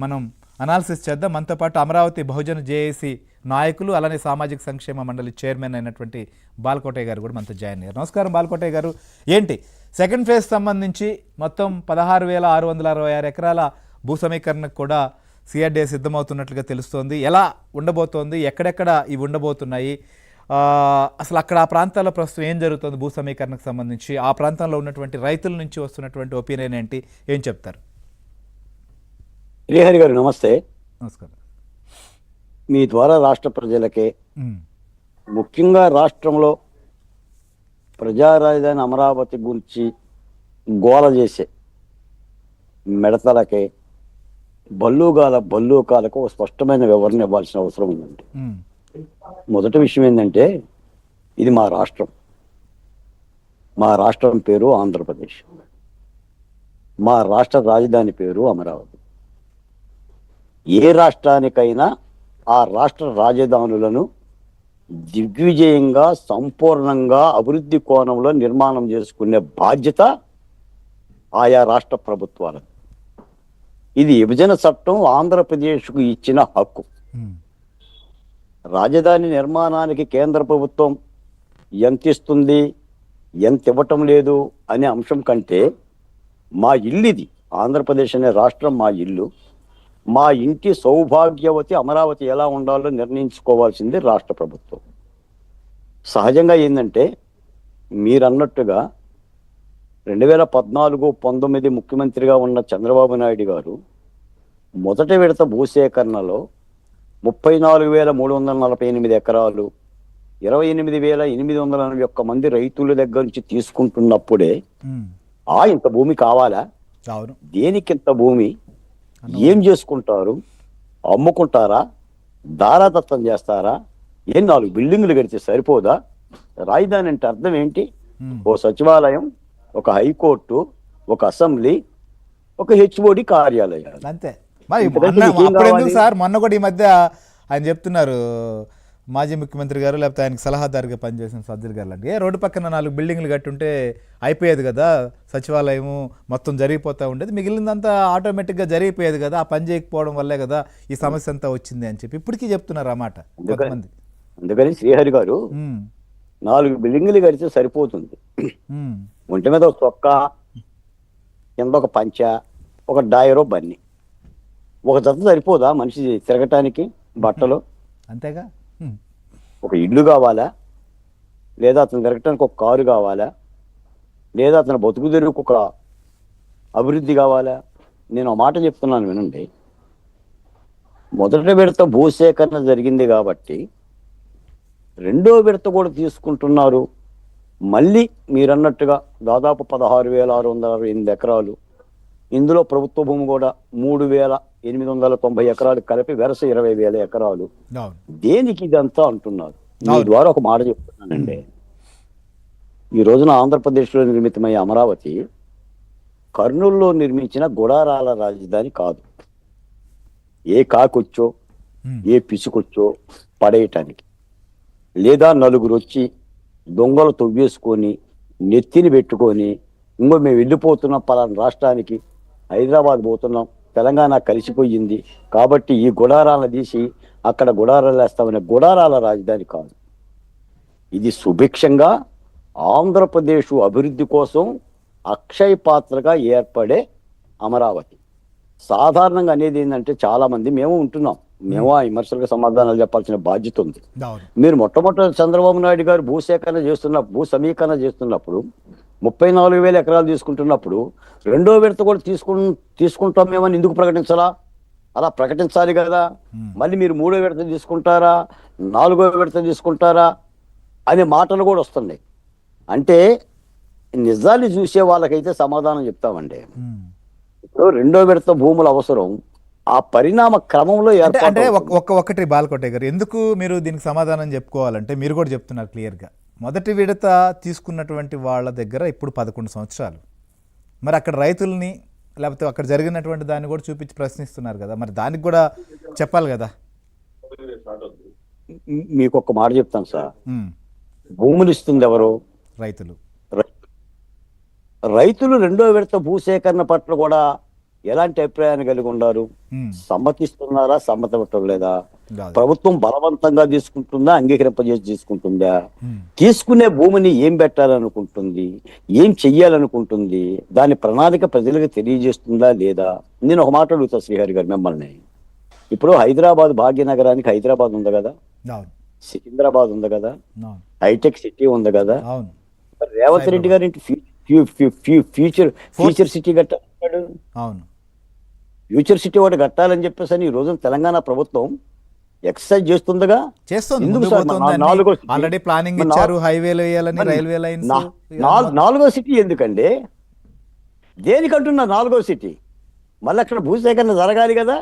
మనం అనాలిసిస్ చేద్దాం. మనతో పాటు అమరావతి బహుజన జేఏసీ నాయకులు అలానే సామాజిక సంక్షేమ మండలి చైర్మన్ అయినటువంటి బాలకోటయ్య గారు కూడా మనతో జాయిన్ అయ్యారు. నమస్కారం బాలకోటయ్య గారు. ఏంటి సెకండ్ ఫేజ్ సంబంధించి మొత్తం 16,666 ఎకరాల భూ సమీకరణకు కూడా సిఆర్డీఏ సిద్ధమవుతున్నట్లుగా తెలుస్తోంది. ఎలా ఉండబోతోంది, ఎక్కడెక్కడ ఇవి ఉండబోతున్నాయి, అసలు అక్కడ ఆ ప్రాంతాల్లో ప్రస్తుతం ఏం జరుగుతుంది భూ సమీకరణకు సంబంధించి, ఆ ప్రాంతంలో ఉన్నటువంటి రైతుల నుంచి వస్తున్నటువంటి ఒపీనియన్ ఏంటి, ఏం చెప్తారు? శ్రీహరి గారు నమస్తే. నమస్కారం. మీ ద్వారా రాష్ట్ర ప్రజలకే, ముఖ్యంగా రాష్ట్రంలో ప్రజా రాజధాని అమరావతి గురించి గోల చేసే మిడతలకే, బల్లూకాలకు ఒక స్పష్టమైన వివరణ ఇవ్వాల్సిన అవసరం ఉందండి. మొదటి విషయం ఏంటంటే, ఇది మా రాష్ట్రం. మా రాష్ట్రం పేరు ఆంధ్రప్రదేశ్. మా రాష్ట్ర రాజధాని పేరు అమరావతి. ఏ రాష్ట్రానికైనా ఆ రాష్ట్ర రాజధానులను దిగ్విజయంగా, సంపూర్ణంగా అభివృద్ధి కోణంలో నిర్మాణం చేసుకునే బాధ్యత ఆయా రాష్ట్ర ప్రభుత్వాలకు. ఇది విభజన చట్టం ఆంధ్రప్రదేశ్కు ఇచ్చిన హక్కు. రాజధాని నిర్మాణానికి కేంద్ర ప్రభుత్వం ఎంత ఇస్తుంది, ఎంత ఇవ్వటం లేదు అనే అంశం కంటే మా ఇల్లు ఇది. ఆంధ్రప్రదేశ్ అనే రాష్ట్రం మా ఇల్లు. మా ఇంటి సౌభాగ్యవతి అమరావతి ఎలా ఉండాలో నిర్ణయించుకోవాల్సింది రాష్ట్ర ప్రభుత్వం. సహజంగా ఏంటంటే, మీరన్నట్టుగా 2014-19 ముఖ్యమంత్రిగా ఉన్న చంద్రబాబు నాయుడు గారు మొదటి విడత భూసేకరణలో 34,348 ఎకరాలు 28,841 మంది రైతుల దగ్గర నుంచి తీసుకుంటున్నప్పుడే ఇంత భూమి కావాలా, దేనికి ఇంత భూమి, ఏం చేసుకుంటారు, అమ్ముకుంటారా, దారాదత్తం చేస్తారా, 4 బిల్డింగులు కడితే సరిపోదా, రాజధాని అంటే అర్థం ఏంటి, ఓ సచివాలయం, ఒక హైకోర్టు, ఒక అసెంబ్లీ, ఒక హెచ్ఓడి కార్యాలయాలు అంతే. సార్ మొన్న కూడా ఈ మధ్య ఆయన చెప్తున్నారు, మాజీ ముఖ్యమంత్రి గారు లేకపోతే ఆయనకు సలహాదారుగా పనిచేసిన సజ్జల గారు లాంటి, రోడ్డు పక్కన 4 బిల్డింగ్లు కట్టుంటే అయిపోయేది కదా, సచివాలయము మొత్తం జరిగిపోతూ ఉండేది, మిగిలిందంతా ఆటోమేటిక్గా జరిగిపోయేది కదా, ఆ పని చేయకపోవడం వల్లే కదా ఈ సమస్య అంతా వచ్చింది అని చెప్పి ఇప్పటికీ చెప్తున్నారు అన్నమాట కొంతమంది. అందుకని శ్రీహరి గారు 4 బిల్డింగ్లు కడితే సరిపోతుంది. ఒంటి మీద ఒక చొక్కా, కింద ఒక పంచ, ఒక డాయరో బన్ని, ఒక జత సరిపోదా మనిషి తిరగటానికి, బట్టలు అంతేగా. ఒక ఇల్లు కావాలా, లేదా అతను తిరగటానికి ఒక కారు కావాలా, లేదా అతను బతుకు తెరువుకు ఒక అభివృద్ధి కావాలా? నేను ఒక మాట చెప్తున్నాను వినండి. మొదటి విడత భూసేకరణ జరిగింది కాబట్టి రెండో విడత కూడా తీసుకుంటున్నారు. మళ్ళీ మీరన్నట్టుగా దాదాపు 16,668 ఎకరాలు, ఇందులో ప్రభుత్వ భూమి కూడా 3,890 ఎకరాలు కలిపి వెరస 20,000 ఎకరాలు. దేనికి ఇదంతా అంటున్నారు? మీ ద్వారా ఒక మాట చెప్తున్నానండి. ఈ రోజున ఆంధ్రప్రదేశ్లో నిర్మితమయ్యే అమరావతి కర్నూలులో నిర్మించిన గుడారాల రాజధాని కాదు. ఏ కాకొచ్చో, ఏ పిసుకొచ్చో పడేయటానికి, లేదా నలుగురు వచ్చి దొంగలు తవ్వేసుకొని నెత్తిని పెట్టుకొని, ఇంకో మేము వెళ్ళిపోతున్నాం పలానా రాష్ట్రానికి, హైదరాబాద్ పోతున్నాం, తెలంగాణ కలిసిపోయింది కాబట్టి ఈ గుడారాలను తీసి అక్కడ గుడారాలు వేస్తామనే గుడారాల రాజధాని కాదు. ఇది సుభిక్షంగా ఆంధ్రప్రదేశ్ అభివృద్ధి కోసం అక్షయ పాత్రగా ఏర్పడే అమరావతి. సాధారణంగా అనేది ఏంటంటే, చాలా మంది మేము ఉంటున్నాం, మేము ఆ విమర్శలకు సమాధానాలు చెప్పాల్సిన బాధ్యత ఉంది. మీరు మొట్టమొదటి చంద్రబాబు నాయుడు గారు భూ సమీకరణ చేస్తున్నప్పుడు 34,000 ఎకరాలు తీసుకుంటున్నప్పుడు రెండో విడత కూడా తీసుకుంటాం మేమని ఎందుకు ప్రకటించాలా? అలా ప్రకటించాలి కదా. మళ్ళీ మీరు 3వ విడత తీసుకుంటారా, 4వ విడత తీసుకుంటారా అనే మాటలు కూడా వస్తున్నాయి. అంటే నిజాన్ని చూసే వాళ్ళకైతే సమాధానం చెప్తామండి. ఇప్పుడు రెండో విడత భూముల అవసరం ఆ పరిణామ క్రమంలో అంటే ఒకటి బాలకోటయ్య గారు, ఎందుకు మీరు దీనికి సమాధానం చెప్పుకోవాలంటే మీరు కూడా చెప్తున్నారు క్లియర్గా, మొదటి విడత తీసుకున్నటువంటి వాళ్ళ దగ్గర ఇప్పుడు 11 సంవత్సరాలు, మరి అక్కడ రైతుల్ని లేకపోతే అక్కడ జరిగినటువంటి దాన్ని కూడా చూపించి ప్రశ్నిస్తున్నారు కదా, మరి దానికి కూడా చెప్పాలి కదా. మీకు ఒక మాట చెప్తాను సార్, భూములు ఇస్తుంది ఎవరు? రైతులు. రైతులు రెండో విడత భూసేకరణ పట్ల కూడా ఎలాంటి అభిప్రాయాన్ని కలిగి ఉన్నారు? ఉమ్, సమ్మతిస్తున్నారా, సమ్మతపడటం లేదా? కాదు. ప్రభుత్వం బలవంతంగా తీసుకుంటుందా, అంగీకరింపజేసి తీసుకుంటుందా? ఉమ్, తీసుకునే భూమిని ఏం పెట్టాలనుకుంటుంది, ఏం చెయ్యాలనుకుంటుంది, దాని ప్రణాళిక ప్రజలకు తెలియజేస్తుందా లేదా? నేను ఒక మాట అడుగుతా శ్రీహరి గారు మిమ్మల్ని. ఇప్పుడు హైదరాబాద్ భాగ్యనగరానికి హైదరాబాద్ ఉంది కదా, అవును, సికింద్రాబాద్ ఉంది కదా, అవును, హైటెక్ సిటీ ఉంది కదా. అవును, మరి రేవంత్ రెడ్డి గారి ఫ్యూచర్ సిటీ కట్టాడు. అవును, ఫ్యూచర్ సిటీ ఒకటి కట్టాలని చెప్పేసి అని ఈ రోజు తెలంగాణ ప్రభుత్వం ఎక్సర్సైజ్ చేస్తుందిగా. చేస్తుంది. ఎందుకు ముందుకు సార్ పోతుంది అన్ని. నాలుగో సిటీ? ఆల్రెడీ ప్లానింగ్ మరి ఇచ్చారు, హైవేలు వేయాలని, రైల్వే లైన్స్. నాలుగో సిటీ ఎందుకండి? దేనికంటున్నా నాలుగో సిటీ? మళ్ళీ అక్కడ భూసేకరణ జరగాలి కదా,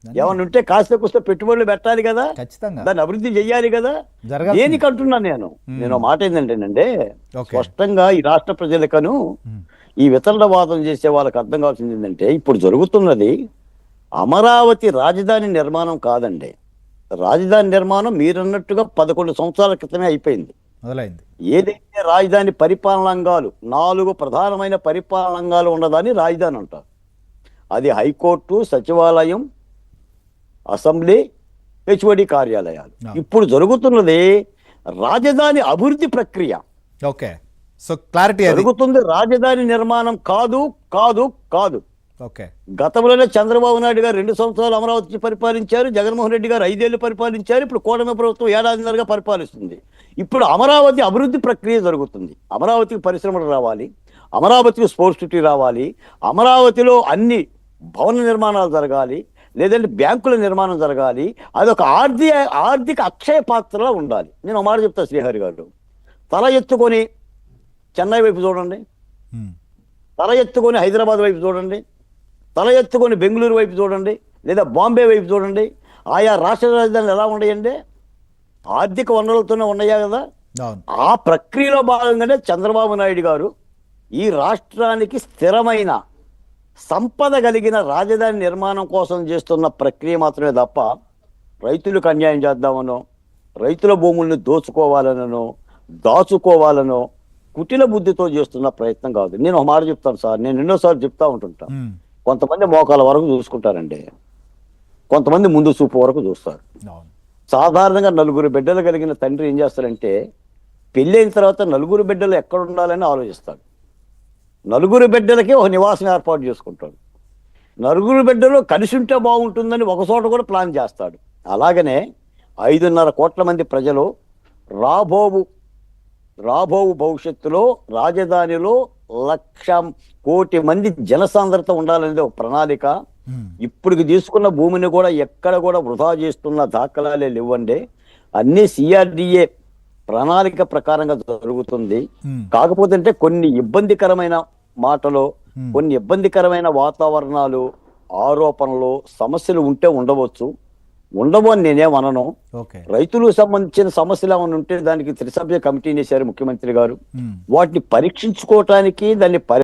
ఏమన్నా ఉంటే కాస్త కూస్త పెట్టుబడులు పెట్టాలి కదా, ఖచ్చితంగా దాన్ని అభివృద్ధి చెయ్యాలి కదా. జరగాల్సింది. దేనికంటున్నా నేను నేను మాట ఏంటంటేనండి, ఓకే. స్పష్టంగా ఈ రాష్ట్ర ప్రజలకను ఉమ్, ఈ వితండవాదం చేసే వాళ్ళకి అర్థం కావాల్సింది ఏంటంటే, ఇప్పుడు జరుగుతున్నది అమరావతి రాజధాని నిర్మాణం కాదండి. రాజధాని నిర్మాణం మీరన్నట్టుగా 11 సంవత్సరాల క్రితమే అయిపోయింది. మొదలైంది. ఏదైతే రాజధాని పరిపాలనాంగాలు 4 ప్రధానమైన పరిపాలనాంగాలు ఉన్నదాన్ని రాజధాని అంటారు. అది హైకోర్టు, సచివాలయం, అసెంబ్లీ, హెచ్ఓడి కార్యాలయాలు. ఇప్పుడు జరుగుతున్నది రాజధాని అభివృద్ధి ప్రక్రియ. ఓకే, సో క్లారిటీ అది. జరుగుతుంది రాజధాని నిర్మాణం కాదు కాదు కాదు. ఓకే, గతంలోనే చంద్రబాబు నాయుడు గారు 2 సంవత్సరాలు అమరావతి పరిపాలించారు, జగన్మోహన్ రెడ్డి గారు 5 ఏళ్లు పరిపాలించారు, ఇప్పుడు కూటమి ప్రభుత్వం ఏడాదిన్నరగా పరిపాలిస్తుంది. ఇప్పుడు అమరావతి అభివృద్ధి ప్రక్రియ జరుగుతుంది. అమరావతికి పరిశ్రమలు రావాలి, అమరావతికి స్పోర్ట్స్ సిటీ రావాలి, అమరావతిలో అన్ని భవన నిర్మాణాలు జరగాలి, లేదంటే బ్యాంకుల నిర్మాణం జరగాలి. అదొక ఆర్థిక అక్షయ పాత్రలా ఉండాలి. నేను ఒక మాట చెప్తా శ్రీహరి గారు, తల ఎత్తుకొని చెన్నై వైపు చూడండి, ఉమ్, తల ఎత్తుకొని హైదరాబాద్ వైపు చూడండి, తల ఎత్తుకొని బెంగళూరు వైపు చూడండి, లేదా బాంబే వైపు చూడండి. ఆయా రాష్ట్ర రాజధానులు ఎలా ఉన్నాయండి? ఆర్థిక వనరులతోనే ఉన్నాయా కదా. అవును, ఆ ప్రక్రియలో భాగంగానే చంద్రబాబు నాయుడు గారు ఈ రాష్ట్రానికి స్థిరమైన సంపద కలిగిన రాజధాని నిర్మాణం కోసం చేస్తున్న ప్రక్రియ మాత్రమే తప్ప, రైతులకు అన్యాయం చేద్దామనో, రైతుల భూముల్ని దోచుకోవాలనో, దాచుకోవాలనో కుటిల బుద్ధితో చేస్తున్న ప్రయత్నం కాదు. నేను ఒక మాట చెప్తాను సార్, నేను ఎన్నోసార్లు చెప్తా ఉంటుంటా. ఉమ్, కొంతమంది మోకాల వరకు చూసుకుంటారండి, కొంతమంది ముందు చూపు వరకు చూస్తారు. అవును, సాధారణంగా 4 బిడ్డలు కలిగిన తండ్రి ఏం చేస్తారంటే, పెళ్ళైన తర్వాత 4 బిడ్డలు ఎక్కడ ఉండాలని ఆలోచిస్తాడు. 4 బిడ్డలకి ఒక నివాసం ఏర్పాటు చేసుకుంటాడు. 4 బిడ్డలు కలిసి ఉంటే బాగుంటుందని ఒక చోట కూడా ప్లాన్ చేస్తాడు. అలాగనే 5.5 కోట్ల మంది ప్రజలు రాబోవు భవిష్యత్తులో రాజధానిలో 1,00,000 కోటి మంది జనసాంద్రత ఉండాలనేది ఒక ప్రణాళిక. ఉమ్, ఇప్పటికి తీసుకున్న భూమిని కూడా ఎక్కడ కూడా వృధా చేస్తున్న దాఖలాలే లేవండి. అన్ని సిఆర్డిఏ ప్రణాళిక ప్రకారంగా జరుగుతుంది. ఉమ్, కాకపోతే అంటే కొన్ని ఇబ్బందికరమైన మాటలు, Hmm. కొన్ని ఇబ్బందికరమైన వాతావరణాలు, ఆరోపణలు, సమస్యలు ఉంటే ఉండవచ్చు. ఉండవు అని నేనేమనను. ఓకే, రైతులకు సంబంధించిన సమస్యలు ఏమైనా ఉంటే దానికి త్రిసభ్య కమిటీని వేశారు ముఖ్యమంత్రి గారు. ఉమ్. వాటిని పరీక్షించుకోవటానికి, దాన్ని